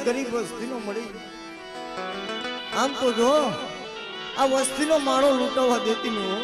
ગરીબ વસ્તીનો મળી આમ તો જો આ વસ્તીનો માળો લૂંટાવા દેતી ન હો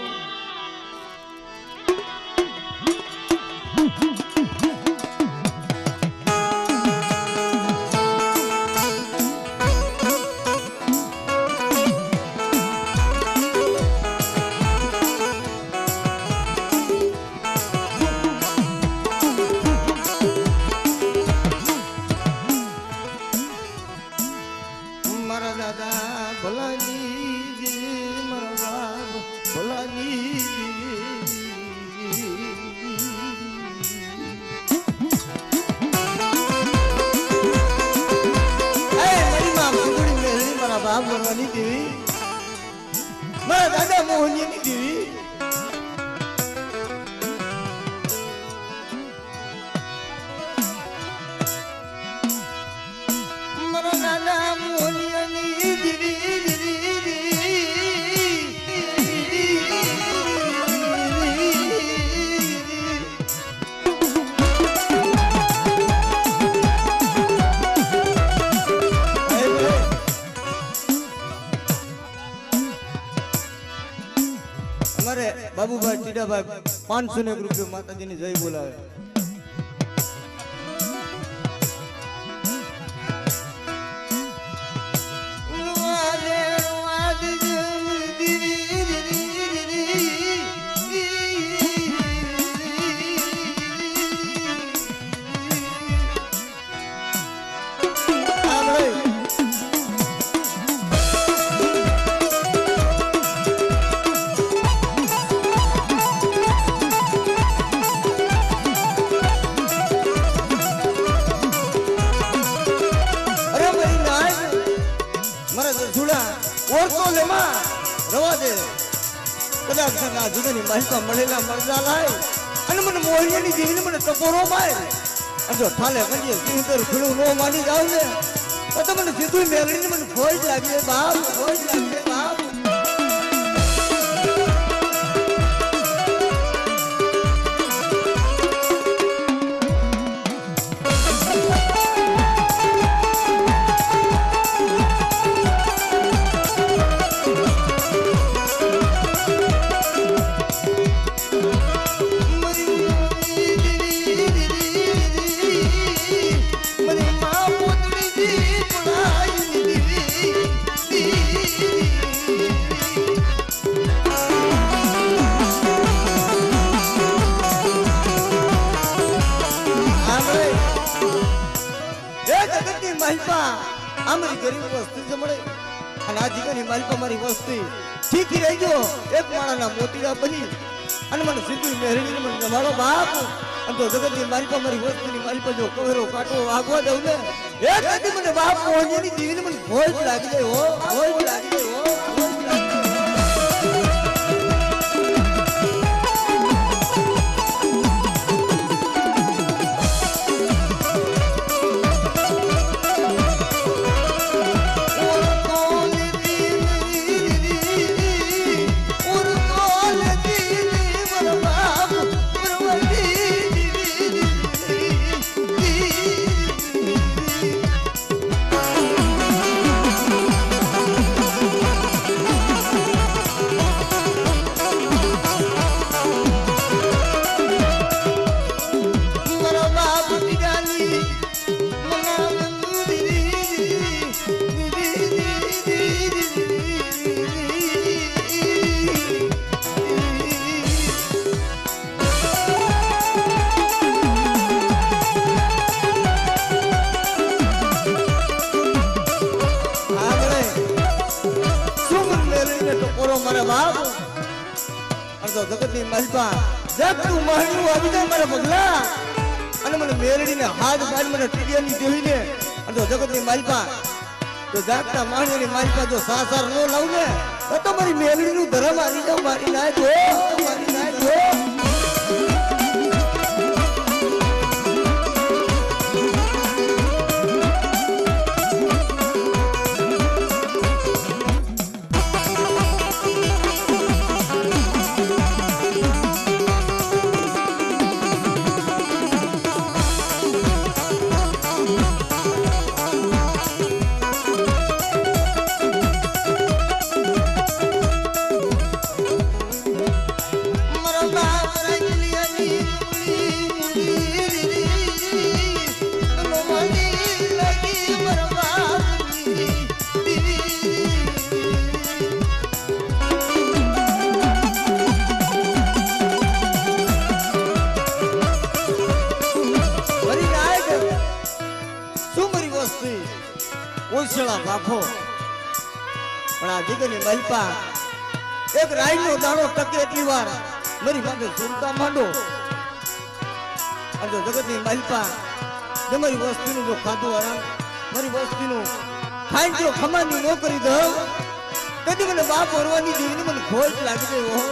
બાપ બનવાની દેવી મારા દાદા મોહનની દેવી મારા દાદા મોહનની દેવી બાબુભાઈ ટીડાભાઈ 500 રૂપિયા માતાજીની જય બોલાવે રવા દે કદાચ ના જુદાની માહિકા મળેલા મળતા લાય અને મને મોહિયાની દેવીને મને ટકોરો માર અને જો ઠાલે કરીએ સિંદર ખીડું નો માની જાવ ને તો મને સીધું મેળવીને મને ફોજ લાગે બાપ ફોજ લાગે બાપ અમારી ગરીબ વસ્તી જ મળે અને આ જીગરની માલિકા મારી વસ્તી ઠીકી રહી ગયો એક માણાના મોતીડા બની અને મને સીધું મેળવીને મને મારો બાપ અને તો જગતની માલિકા મારી વસ્તીની માલિકા જો કવેરો કાટો વાગવા દઉં ને એક હતી મને બાપ મોહનની દેવીને મને ભોજ લાગી જાય હો ભોજ લાગી જાય હો ભોજ લાગી જાય જગતની માલિકા જબ તું માહણું આવી જાય મારા પગલા અને મને મેરડીને હાથ પાડી મને ટીડિયાની દેવીને અને તો જગતની માલિકા તો જાગતા માહણીની માલિકા જો સાસાર નો લાવ ને તો મારી મેરડીનું ધર્મ આવી જાવ મારી નાય દો મારી નાય દો વસ્તી ઓછળા બાફો પણ આ દીકરીની મલપા એક રાઈનો દાણો ટકે એટલી વાર મારી માથે સુરતા માંડો અને જગતની મલપા તમારી વસ્તીનું જો ખાધું આરામ મારી વસ્તીનું ખાઈ જો ખમાની ન કરી દઉં તેથી મને બાપ ઓરવાની દેવીની મને ખોટ લાગી ગઈ હો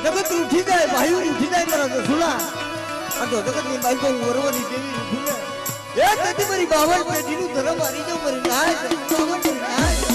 जगत उठी जाए भाई उठी जाए मरा तो सुना तो जगत ની બાઈ કો વરવની દેવી ઉઠે એ તેથી મારી બાવન પેઢીનું ધર્મ મારી જો મરી નાય બાવન નાય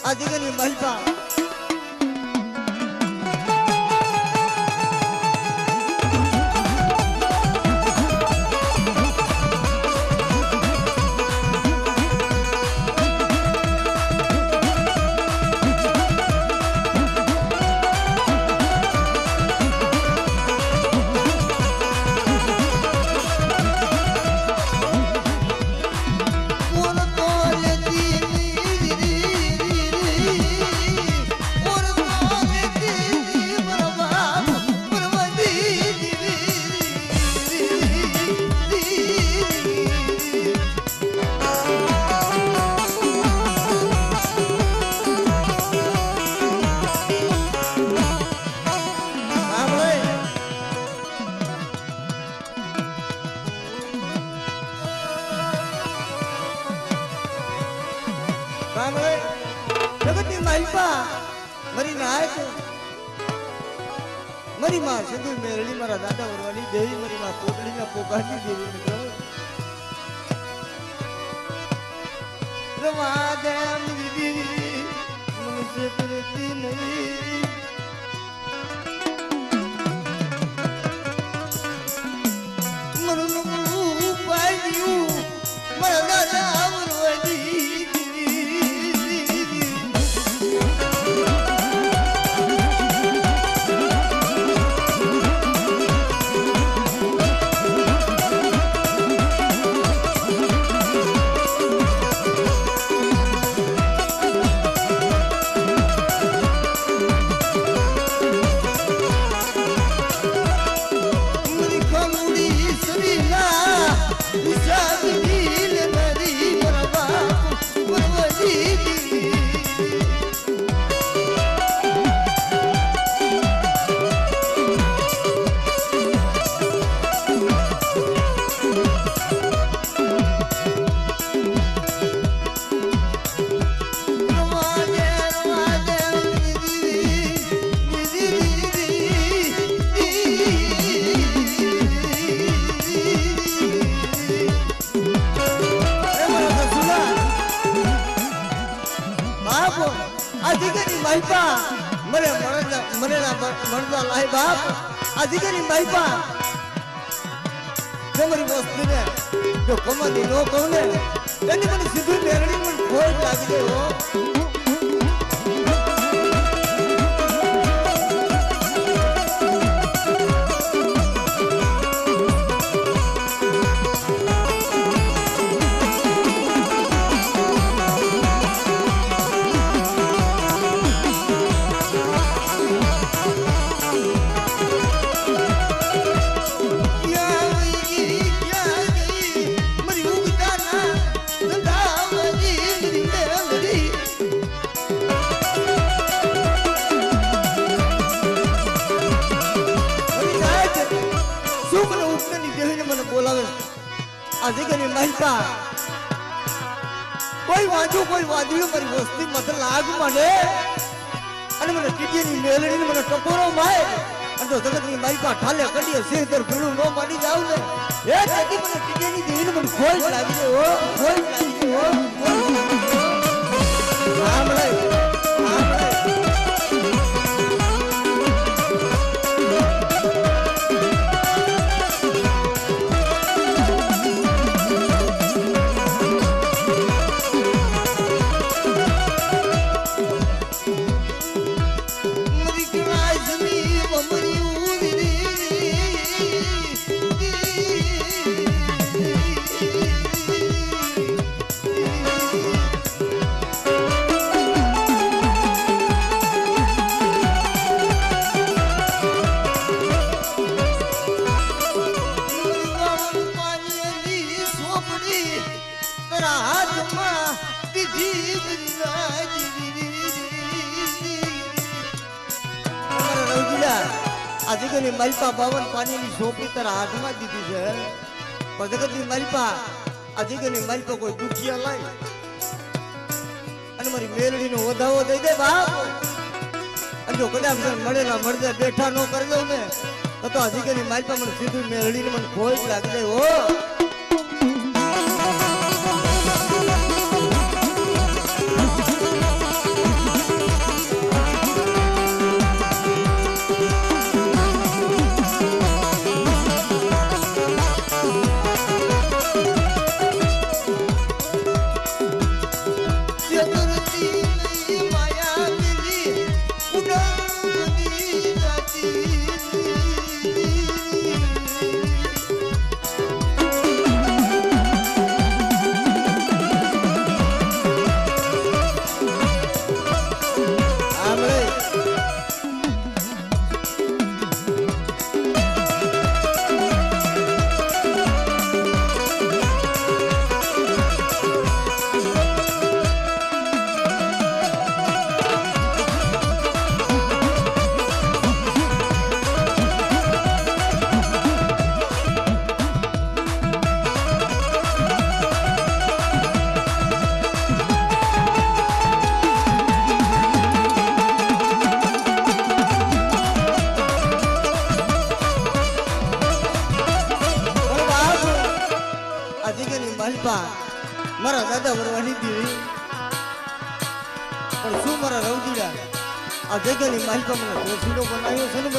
આજગની મલપા जगतनी मलपा मरी नाय मरी मां सिंधु मेरड़ी मारा दादा वरवाली देवी मरी मां पोटली ना पोकानी देवी मित्र रवा दे मेरी देवी मुझसे करती नहीं मनु पाइयो मारा दादा वरवाली માલપા મને મળતા લાય બાપ આ દીકરીની માલપા તમારી વસ્તુને જો કમાતી ન કહું ને એની મને સીધું મેરડી મને ખોટ લાગી ગઈ હો બોલાવે આજે કે માલપા કોઈ વાંચું કોઈ વાંચ્યું મારી વસ્તી મત લાગ મને અને મને ટીટીની મેલડીને મને ટકોરો માય અને તો જગતની માલપા ઠાલે કડીએ સેતર ભીડું નો માડી જાવ ને એ તેથી મને ટીટીની દેવીને મને ખોજ લાગી ગઈ હો ખોજ લાગી ગઈ હો સાંભળે આજે માલપા 52 પાણીની સોપડી તારા હાથમાં દીધી છે પણ જગતની માલપા આજે માલપા કોઈ દુખિયા લાય અને મારી મેલડીનો વધાવો દઈ દે બાપ અને જો કદાચ મળેલા મળદે બેઠા ન કરી દઉં ને તો આજે માલપા મને સીધું મેલડીને મને ખોજ લાગી જાય હો મારા દાદા વરવાની દેવી પણ શું મારા રવજીડા આ જગ્યાની માલપા મને રસીડો બનાવ્યો છે ને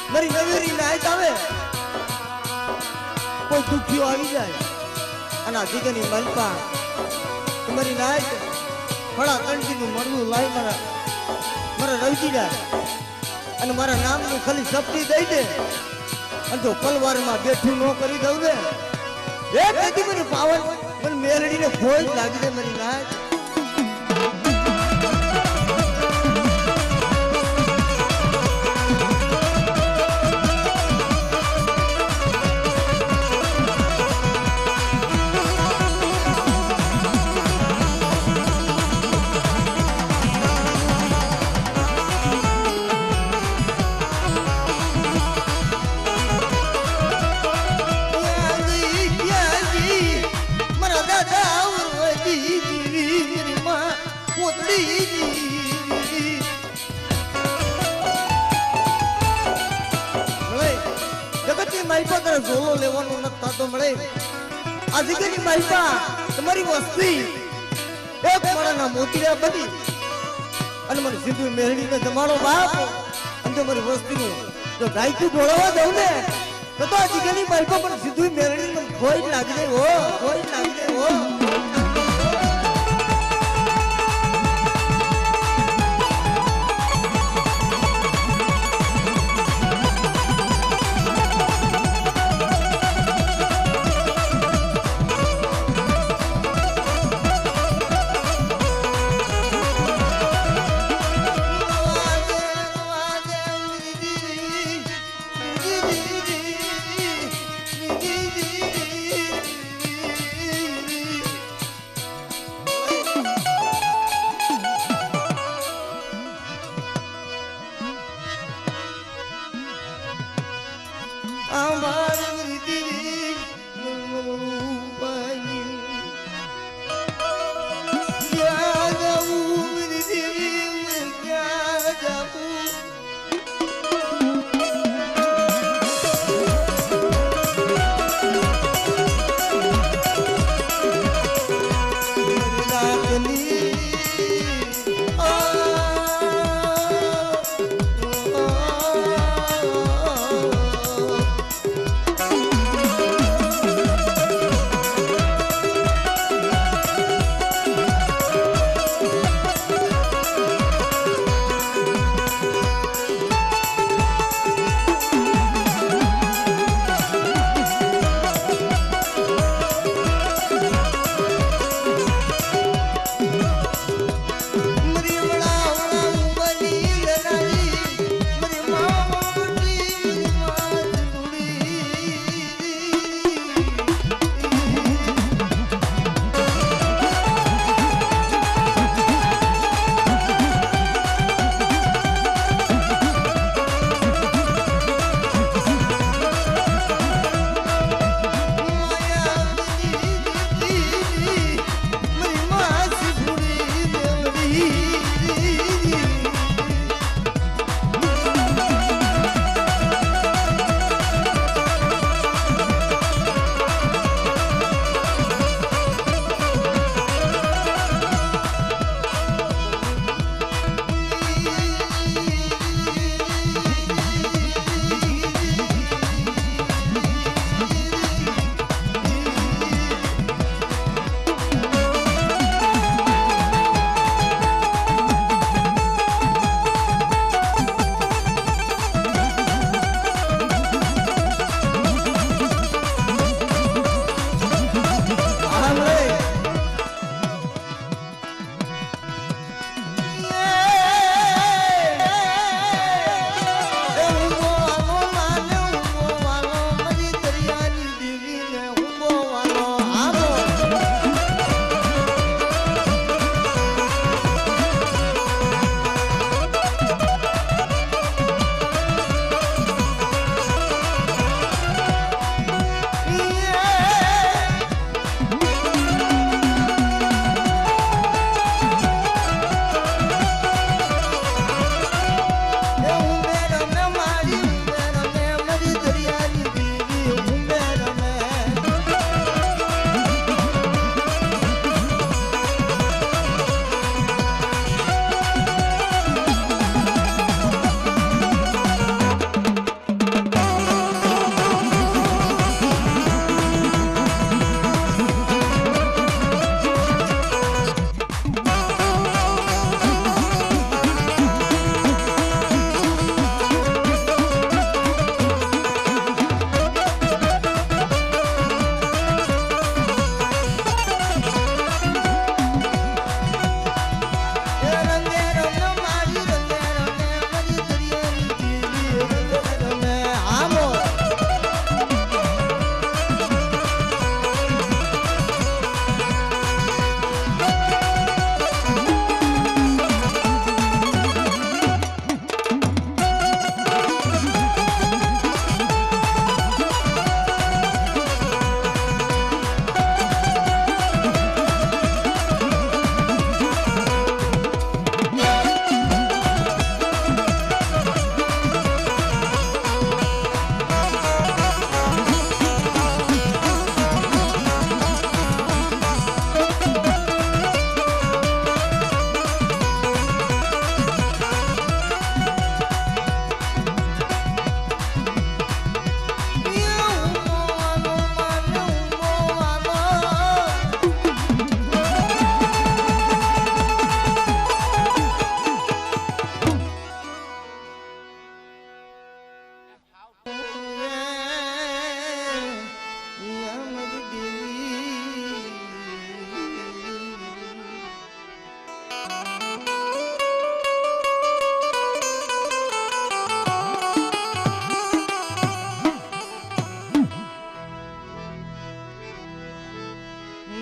મારી નવેરી નાયત આવે કોઈ દુખીઓ આવી જાય અને આ જગ્યાની માલપા મારી નાયત ફળા તણજીનું મળવું લાય મારા રવજીડા અને મારા નામનું ખાલી સપટી દઈ દે અને તો પલવારમાં બેઠું ન કરી દઉં ને એ તેથી મને પાવન મને મેલડીને ખોજ લાગી દે મારી નાચ માલપા તારે ઝોલો લેવાનો નથી થતો મળે આ જગ્યાની માલપા તમારી વસ્તી એક માળાના મોતીડા બની અને મને સિંધુ મેરડીને જમાડો બાપ અને જો મારી વસ્તીનું જો ડાયકું ઢોળવા દઉં ને તો જીગરની માલકો પણ સિંધુ મેરડી મને કોઈ લાગી દે હો કોઈ લાગી દે હો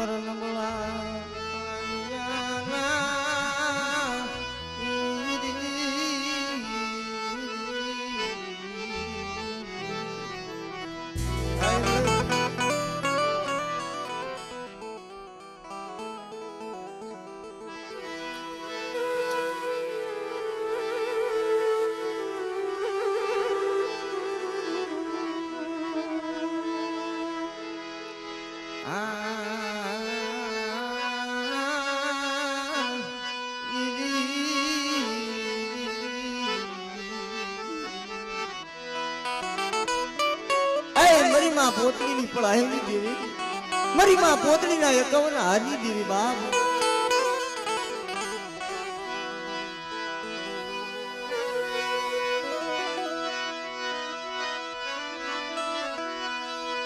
મરણ મારી માં પોતળી ની પડાય ની દેવી મારી માં પોતળી ના એકવન હારી દેવી બાપ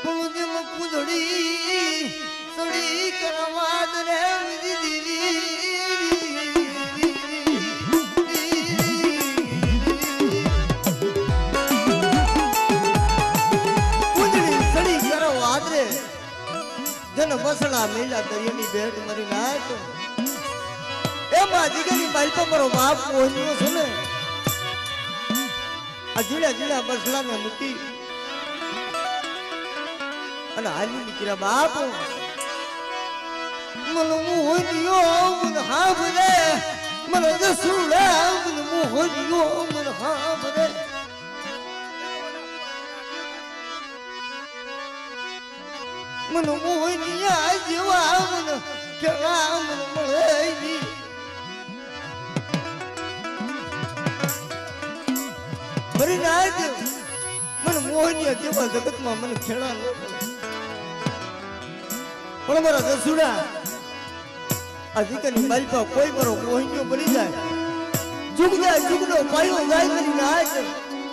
પૂજમ પૂજડી સડી કરવાદ રે દીદી જન બસડા મેલા દરિયાની ભેટ મારી નાખ એ માજી ગની માલપા મારો બાપ મોહન્યો છે ને આ જીલા જીલા બસડા ને મૂકી અને હાલી નીકળ્યા બાપ મન મોહન્યો મન હાભરે મન દસુડા મન મોહન્યો મન હાભરે મન મોહનિયા જેવા મન કેળા મન મળેલી મરી નાખ મન મોહનિયા જેવા જગતમાં મને ખેડા ન પણ મારા દસુડા આ દીકરીની માલપા કોઈ મારો મોહનિયો બની જાય જુગનો પાયો જાય કરી નાખ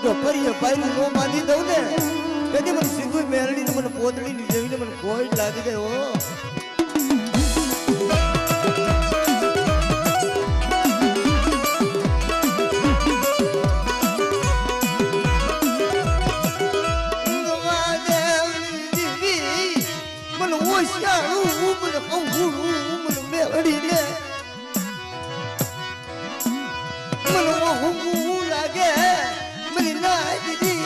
જો ફરીએ પાયનું નો બાંધી દઉં ને કદી મને સિંદૂર મેરડી મને પોતળી ની જેવીને મને કોઈ લાગી ગયો મને ઓશિયાળું મને પંગુડું મને મેરડી ને મને હું લાગે મને ના દીદી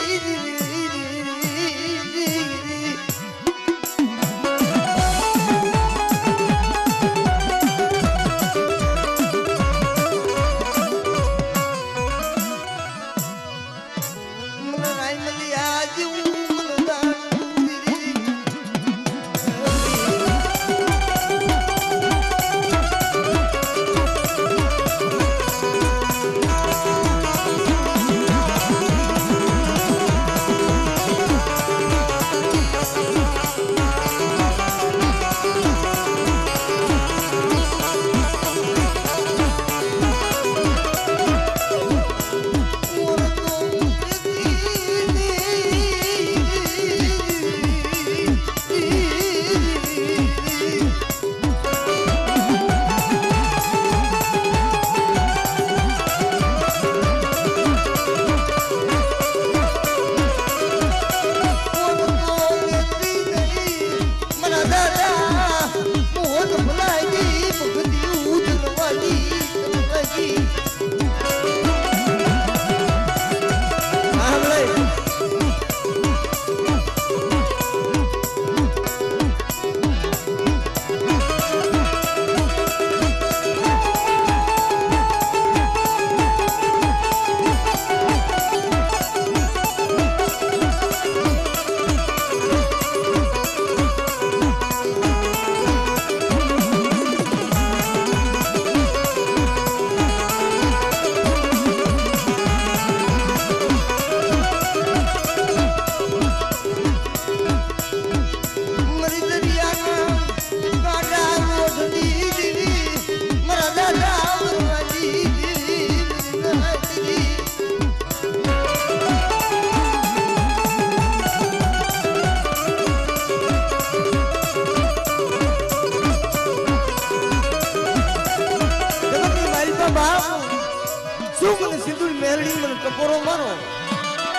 સિંદૂર મેરડી મને ટપોરો મારો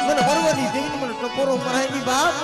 મને વરવરી દેવી મને ટપોરો મરાઈ બાપ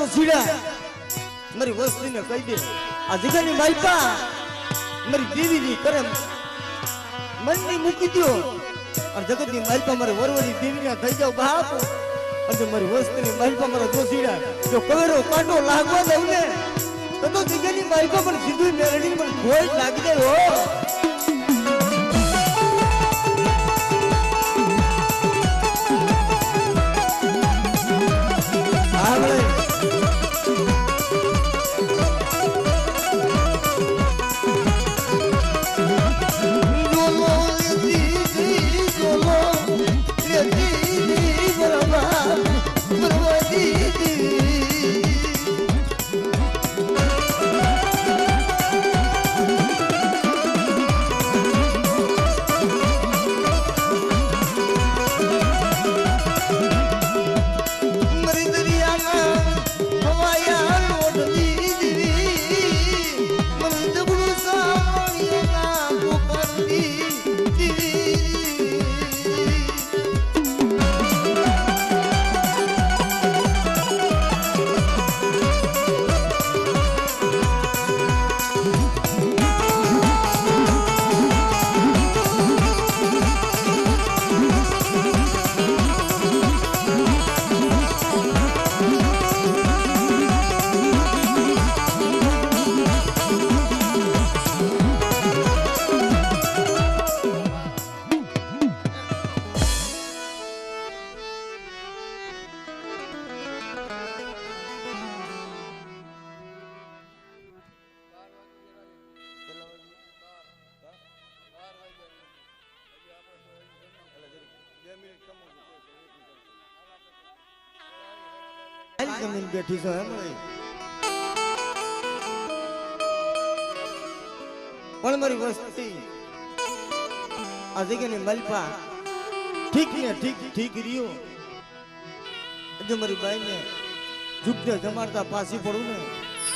દોશીડા મારી વસ્તીને કહી દે આ જગતની માલપા મારી દેવીની કરમ મનની મૂકી દો અને જગતની માલપા મારે વરવરી દેવીના થઈ જાવ બાપ અને મારી વસ્તીની માલપા મારા દોશીડા જો કવેરો કાંટો લાગવા દઉં ને તો જગતની માલપા પણ સીધું મેળડી મને કોઈ લાગી જાય હો જમીન બેઠી છો એમ પણ મારી વસ્તી આ જગ્યાની મલપા ઠીક ને ઠીક રહ્યો જો મારી બાઈ ને ઝૂકતે જમાડતા પાછી પડું ને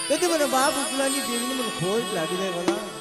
તેથી મને બાપ ઉકલાની દેવીને મને ખોજ લાગી જાય ભલા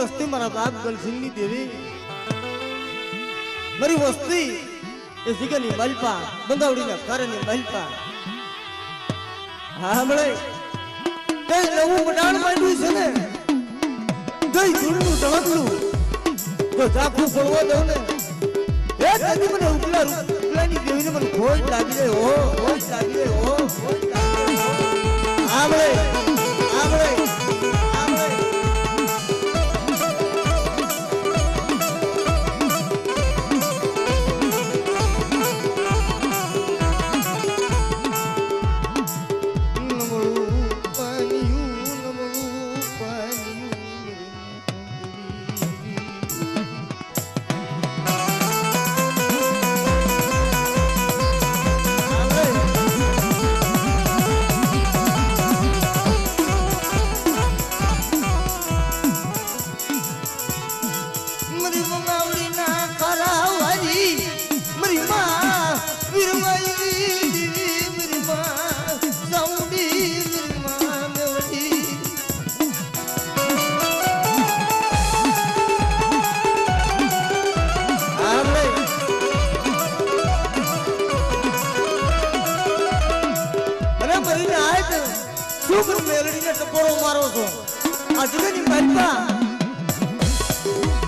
વસ્તી મારા બાપ ગલસિંહની દેવી મારી વસ્તી એ જગ્યાની મલપા બંગાવડીના ઘરની મલપા હા મળે કઈ નવું મડાણ માંડ્યું છે ને કઈ જૂનું ઢળકલું તો ઝાખું પડવા દઉં ને એ તેથી મને ઉકલાની દેવીને મને ખોજ લાગી જાય હો ખોજ લાગી જાય હો હા મળે હા મળે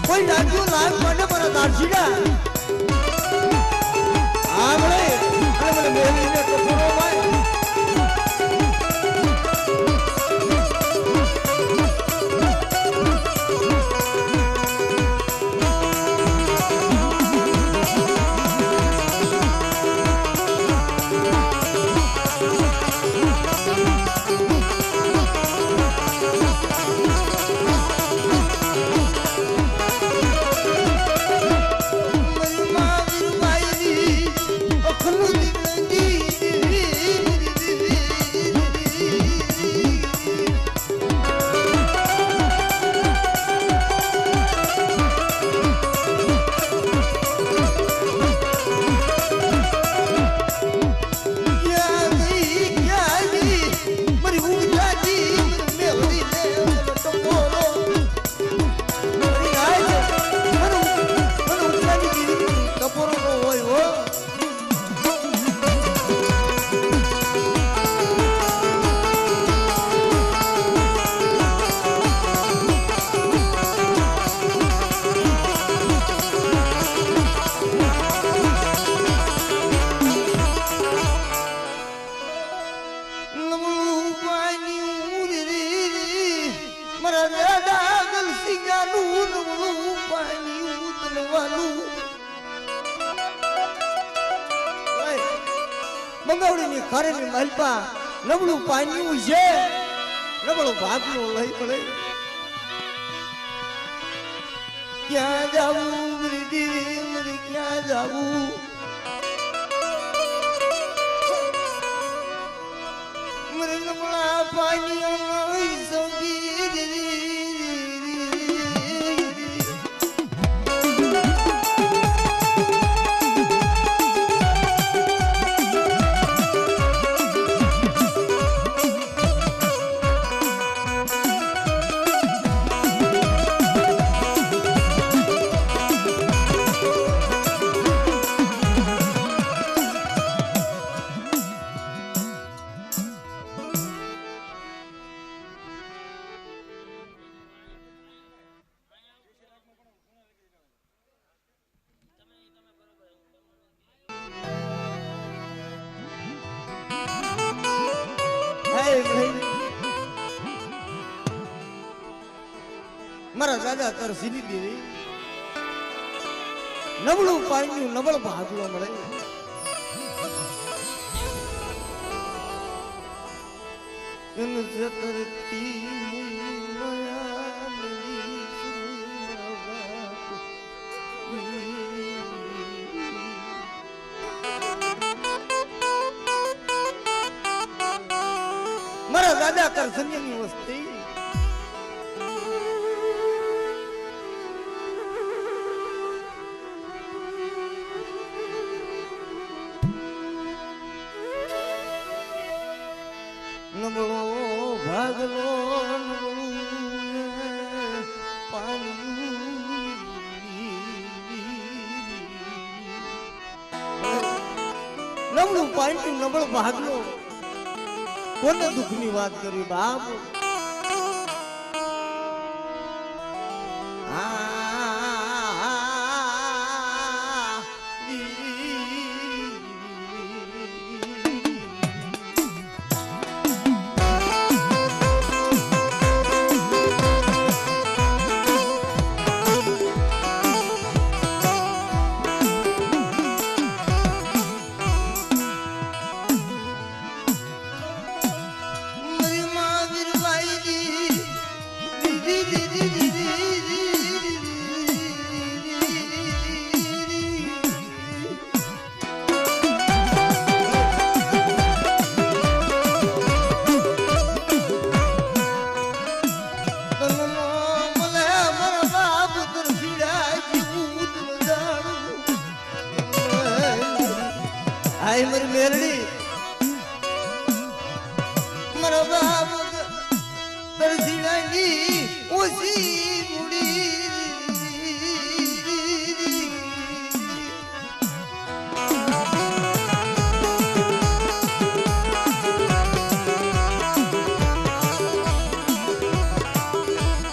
કોઈ લાગ્યો લાગ મને મારા દારજીડા આમળે અને મને મેલીને ટપોરો માય મંગવડીની ખારેની માલપા નબળું પાન્યું છે નબળો ભાગનો લઈ પડે ક્યાં જાવું મરી ક્યાં જાવું મરે નબળા પાન્યો નહીં સમજી મારા દાદા તાર સીધી દેવી નબળું પાણી નબળ ભાગલો મળે એમ જતરતી મારા દાદા તાર સંજયની વસ્તી નબળો ભાગલો નબળું પાણી નબળો ભાગલો કોને દુઃખની વાત કરી બાપ મારી મેરડી મારા બાપ દરજીડાની ઓછી મુડી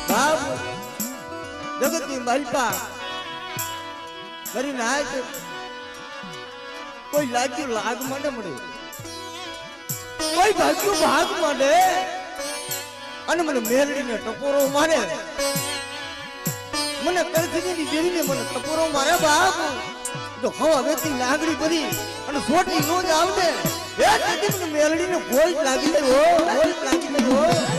બાપ જગતની માલપા કરી નાય કોઈ લાગ્યું લાગ માંડે મળે કોઈ ભાગ્યું ભાગ માંડે અને મને મેરડીને ટપોરો મારે મને કળથીની દેવીને મને ટપોરો મારે બાપ તો હવા વેતી લાગડી ભરી અને સોટી નો જ આવડે એ તેથી મને મેરડીને કોઈ લાગી ગયો કોઈ લાગી ગયો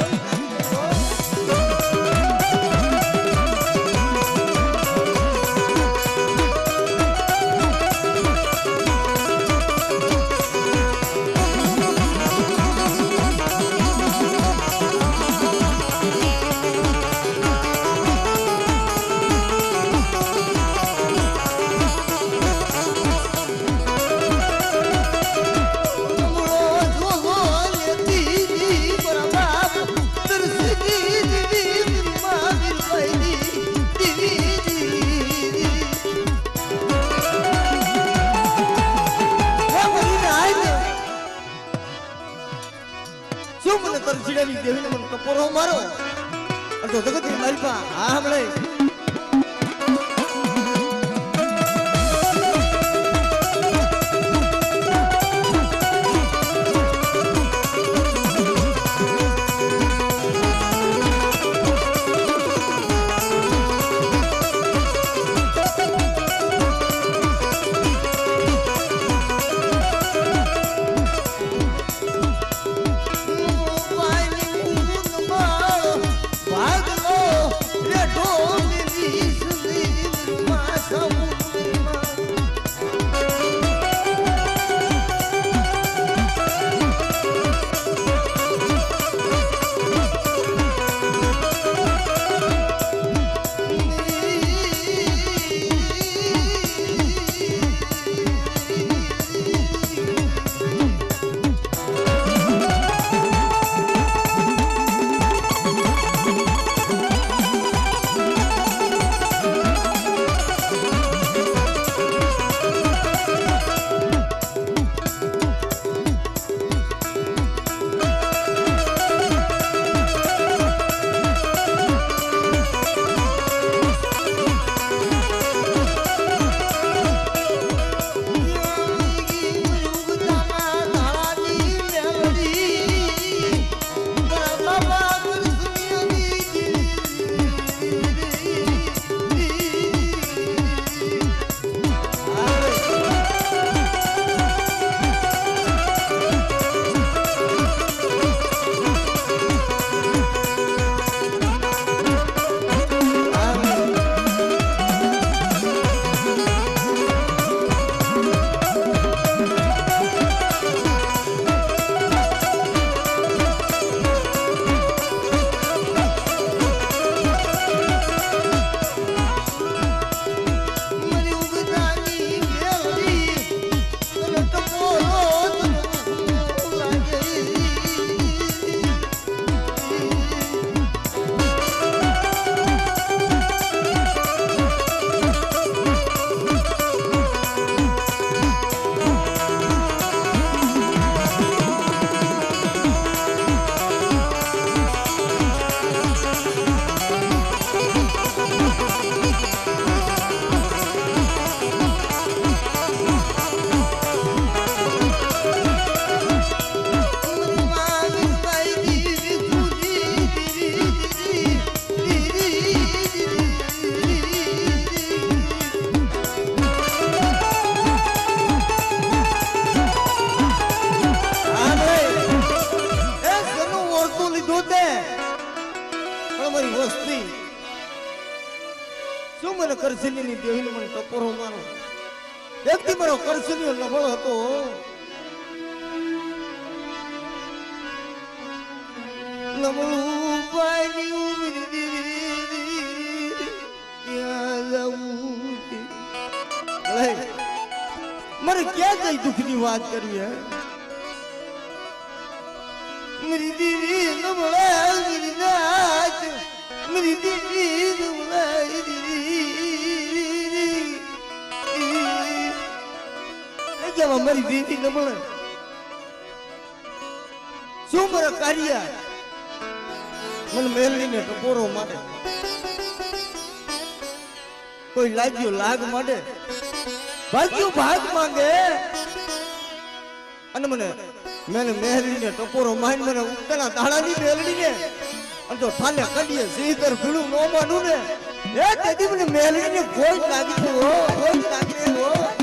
તરજીડાની દેવીને મને ટપોરો મારો અને તો જગતની માલપા હા મળે વસ્તી શું મને કરસલીની દેવીને મને ટપોરો મારો એકથી મારો કરસલીઓ નબળો હતો નબળું પાડ્યું મારે ક્યાં કઈ દુઃખની વાત કરી હે मेरी दीदी नमला मेरी नाच मेरी दीदी नमला क्या मारी दीदी नमला શું મારા કાર્ય મને મેલની ને ટપોરો માટે કોઈ લાગ્યો લાગ માટે ભાગ્યો ભાગ માંગે અને મને मैंने मेहरी ने टपोरो माइन मैंने उतना दाड़ा नी मेलड़ी ने अन तो थाले कडिए सीधर फिलू नो मानू ने ए तेदी मैंने मेलड़ी ने कोई लागी तो कोई लागी हो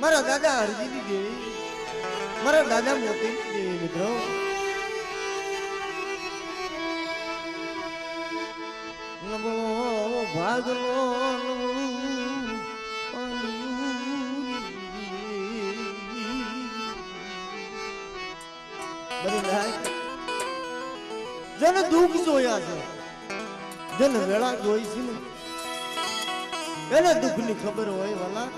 મારા દાદા હરજીની દેવી મારા દાદા મોતીની દેવી મિત્રો નમો ભાગલો જન દુઃખ જોયા છે જન વેળા જોઈ છે ને એને દુઃખની ખબર હોય વાલા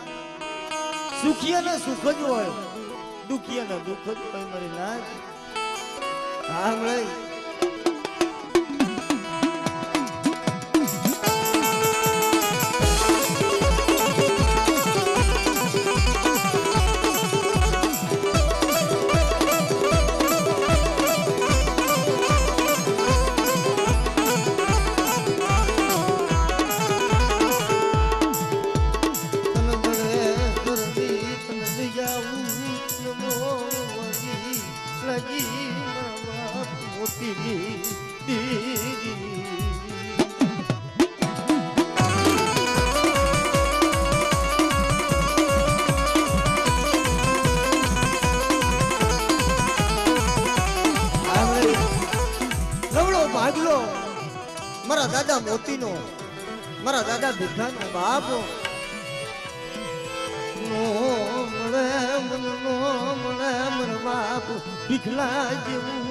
સુખિયાને સુખ જ હોય દુખિયાને દુઃખ જ હોય મારી નાચ સાંભળે મારા દાદા મોતીનો મારા દાદા ભીખાનો બાપ નો મળે મન બાપ ભીખલા જેવું